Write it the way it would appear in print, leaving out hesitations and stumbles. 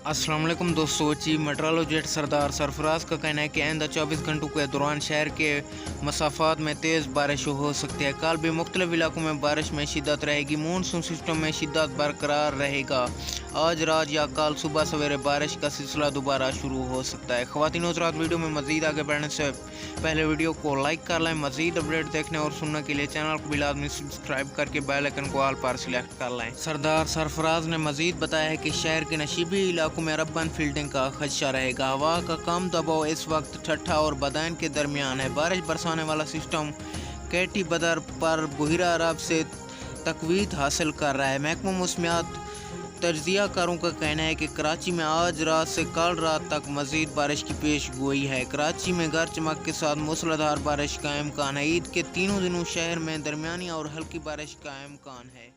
अस्सलाम वालेकुम दोस्तों। चीफ मेट्रोलॉजिस्ट सरदार सरफराज का कहना है कि आइंदा 24 घंटों के दौरान शहर के मसाफात में तेज़ बारिश हो सकती है। कल भी मुख्तलिफ इलाकों में बारिश में शिद्दत रहेगी। मानसून सिस्टम में शिद्दत बरकरार रहेगा। आज रात या कल सुबह सवेरे बारिश का सिलसिला दोबारा शुरू हो सकता है। ख़वातीन हज़रात, वीडियो में मज़ीद आगे बढ़ने से पहले वीडियो को लाइक कर लें। मज़ीद अपडेट देखने और सुनने के लिए चैनल को भी लाज़मी सब्सक्राइब करके बेल आइकन को ऑल पर सिलेक्ट कर लें। सरदार सरफराज ने मज़ीद बताया है कि शहर के नशीबी इलाकों में रबन फील्डिंग का खदशा रहेगा। हवा का कम दबाव इस वक्त ठट्ठा और बदाइन के दरमियान है। बारिश बरसाने वाला सिस्टम कैटी बदर पर बहिरा अरब से तकवीत हासिल कर रहा है। महकमा मौसमियात तज्जिया कारों का कहना है कि कराची में आज रात से कल रात तक मजीद बारिश की पेश गोई है। कराची में गरज चमक के साथ मूसलाधार बारिश का इम्कान है। ईद के तीनों दिनों शहर में दरमियानी और हल्की बारिश का इम्कान है।